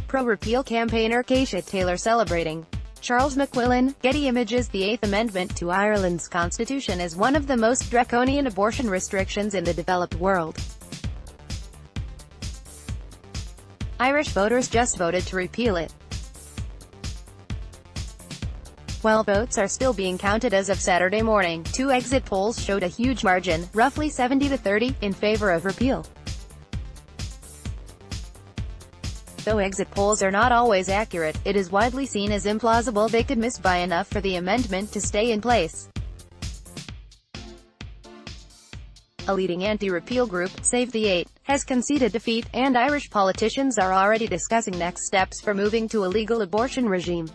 Pro-repeal campaigner Keishia Taylor celebrating. Charles McQuillan, Getty Images. The Eighth Amendment to Ireland's constitution is one of the most draconian abortion restrictions in the developed world. Irish voters just voted to repeal it. While votes are still being counted as of Saturday morning, two exit polls showed a huge margin, roughly 70-30, in favor of repeal. Though exit polls are not always accurate, it is widely seen as implausible they could miss by enough for the amendment to stay in place. A leading anti-repeal group, Save the Eight, has conceded defeat, and Irish politicians are already discussing next steps for moving to a legal abortion regime.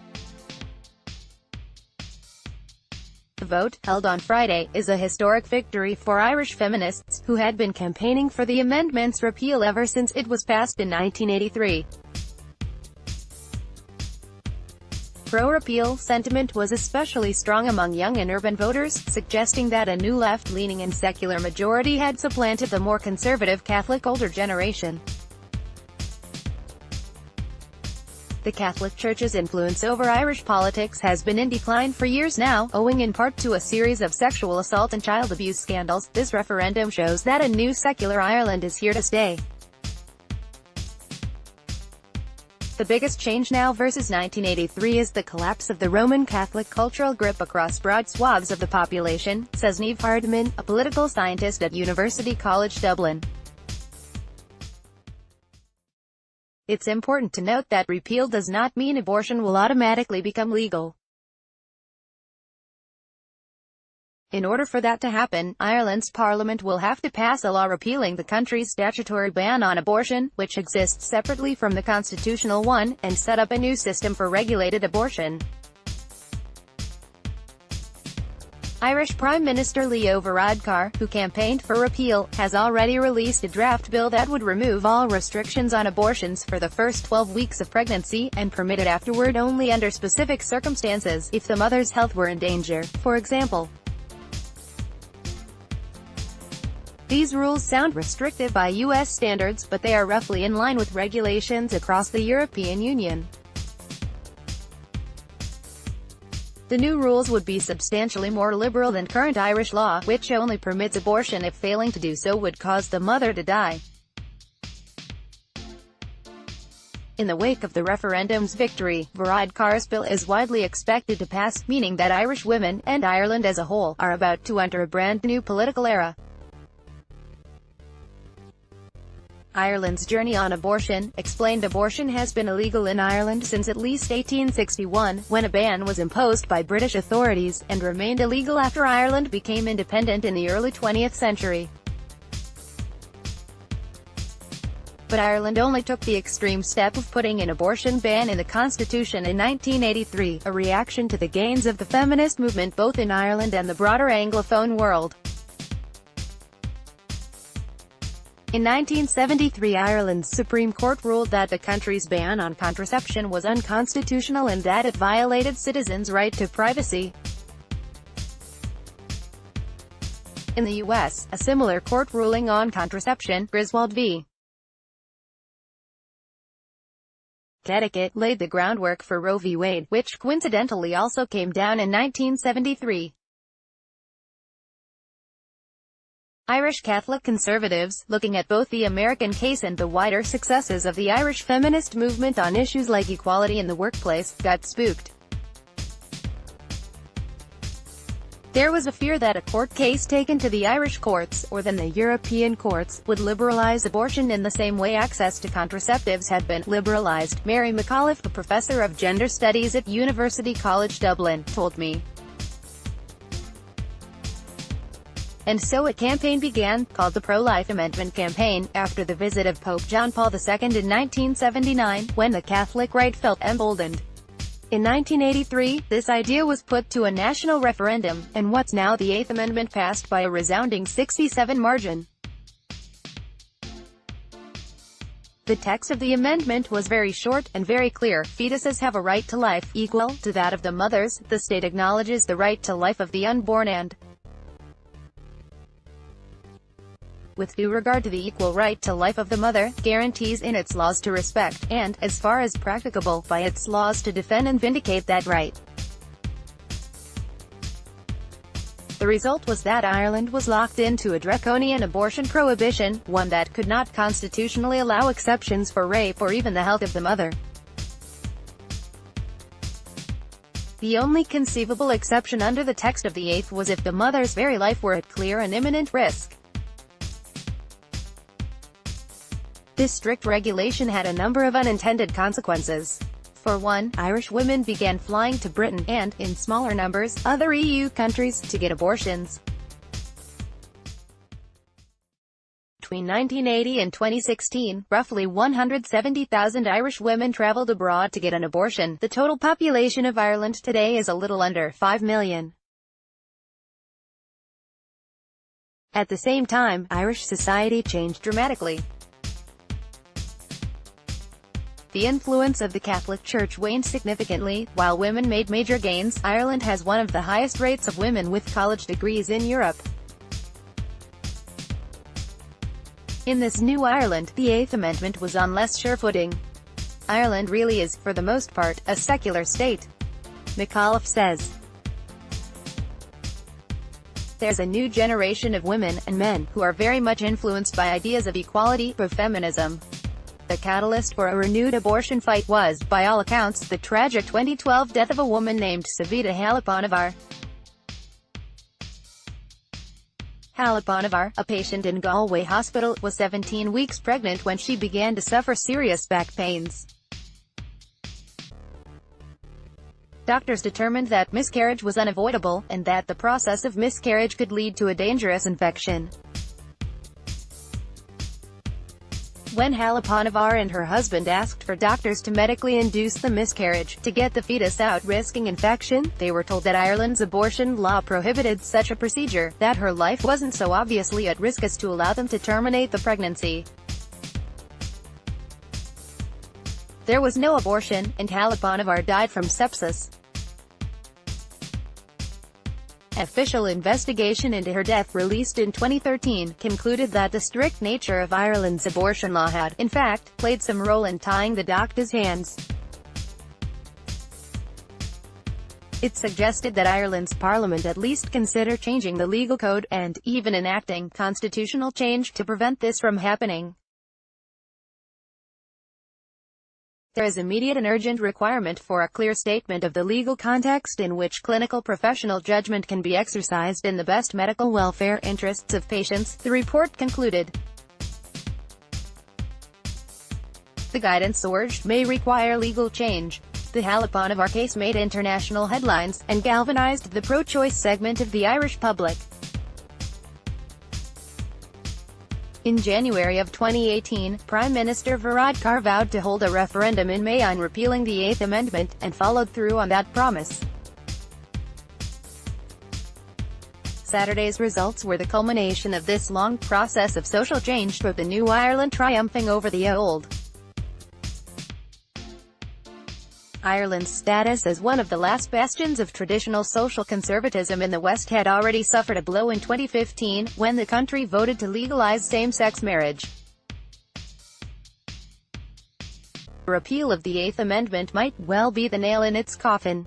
The vote, held on Friday, is a historic victory for Irish feminists, who had been campaigning for the amendment's repeal ever since it was passed in 1983. Pro-repeal sentiment was especially strong among young and urban voters, suggesting that a new left-leaning and secular majority had supplanted the more conservative Catholic older generation. The Catholic Church's influence over Irish politics has been in decline for years now, owing in part to a series of sexual assault and child abuse scandals. This referendum shows that a new secular Ireland is here to stay. The biggest change now versus 1983 is the collapse of the Roman Catholic cultural grip across broad swaths of the population, says Niamh Hardman, a political scientist at University College Dublin. It's important to note that repeal does not mean abortion will automatically become legal. In order for that to happen, Ireland's Parliament will have to pass a law repealing the country's statutory ban on abortion, which exists separately from the constitutional one, and set up a new system for regulated abortion. Irish Prime Minister Leo Varadkar, who campaigned for repeal, has already released a draft bill that would remove all restrictions on abortions for the first 12 weeks of pregnancy, and permit it afterward only under specific circumstances, if the mother's health were in danger, for example. These rules sound restrictive by U.S. standards, but they are roughly in line with regulations across the European Union. The new rules would be substantially more liberal than current Irish law, which only permits abortion if failing to do so would cause the mother to die. In the wake of the referendum's victory, Varadkar's bill is widely expected to pass, meaning that Irish women, and Ireland as a whole, are about to enter a brand new political era. Ireland's journey on abortion, explained. Abortion has been illegal in Ireland since at least 1861, when a ban was imposed by British authorities, and remained illegal after Ireland became independent in the early 20th century. But Ireland only took the extreme step of putting an abortion ban in the constitution in 1983, a reaction to the gains of the feminist movement both in Ireland and the broader Anglophone world. In 1973, Ireland's Supreme Court ruled that the country's ban on contraception was unconstitutional and that it violated citizens' right to privacy. In the U.S., a similar court ruling on contraception, Griswold v. Connecticut, laid the groundwork for Roe v. Wade, which coincidentally also came down in 1973. Irish Catholic conservatives, looking at both the American case and the wider successes of the Irish feminist movement on issues like equality in the workplace, got spooked. There was a fear that a court case taken to the Irish courts, or then the European courts, would liberalize abortion in the same way access to contraceptives had been liberalized. Mary McAuliffe, a professor of gender studies at University College Dublin, told me. And so a campaign began, called the Pro-Life Amendment Campaign, after the visit of Pope John Paul II in 1979, when the Catholic right felt emboldened. In 1983, this idea was put to a national referendum, and what's now the Eighth Amendment passed by a resounding 67 margin. The text of the amendment was very short, and very clear. Fetuses have a right to life, equal to that of the mothers. The state acknowledges the right to life of the unborn and with due regard to the equal right to life of the mother, guarantees in its laws to respect, and, as far as practicable, by its laws to defend and vindicate that right. The result was that Ireland was locked into a draconian abortion prohibition, one that could not constitutionally allow exceptions for rape or even the health of the mother. The only conceivable exception under the text of the Eighth was if the mother's very life were at clear and imminent risk. This strict regulation had a number of unintended consequences. For one, Irish women began flying to Britain, and, in smaller numbers, other EU countries, to get abortions. Between 1980 and 2016, roughly 170,000 Irish women traveled abroad to get an abortion. The total population of Ireland today is a little under 5 million. At the same time, Irish society changed dramatically. The influence of the Catholic Church waned significantly, while women made major gains. Ireland has one of the highest rates of women with college degrees in Europe. In this new Ireland, the Eighth Amendment was on less sure footing. Ireland really is, for the most part, a secular state. McAuliffe says, "There's a new generation of women, and men, who are very much influenced by ideas of equality, of feminism." The catalyst for a renewed abortion fight was, by all accounts, the tragic 2012 death of a woman named Savita Halappanavar. Halappanavar, a patient in Galway Hospital, was 17 weeks pregnant when she began to suffer serious back pains. Doctors determined that miscarriage was unavoidable, and that the process of miscarriage could lead to a dangerous infection. When Halappanavar and her husband asked for doctors to medically induce the miscarriage, to get the fetus out risking infection, they were told that Ireland's abortion law prohibited such a procedure, that her life wasn't so obviously at risk as to allow them to terminate the pregnancy. There was no abortion, and Halappanavar died from sepsis. Official investigation into her death, released in 2013, concluded that the strict nature of Ireland's abortion law had, in fact, played some role in tying the doctor's hands. It suggested that Ireland's parliament at least consider changing the legal code, and even enacting constitutional change to prevent this from happening. There is immediate and urgent requirement for a clear statement of the legal context in which clinical professional judgment can be exercised in the best medical welfare interests of patients, the report concluded. The guidance urged may require legal change. The Halappanavar case made international headlines, and galvanized the pro-choice segment of the Irish public. In January of 2018, Prime Minister Varadkar vowed to hold a referendum in May on repealing the Eighth Amendment, and followed through on that promise. Saturday's results were the culmination of this long process of social change, with the new Ireland triumphing over the old. Ireland's status as one of the last bastions of traditional social conservatism in the West had already suffered a blow in 2015, when the country voted to legalize same-sex marriage. The repeal of the Eighth Amendment might well be the nail in its coffin.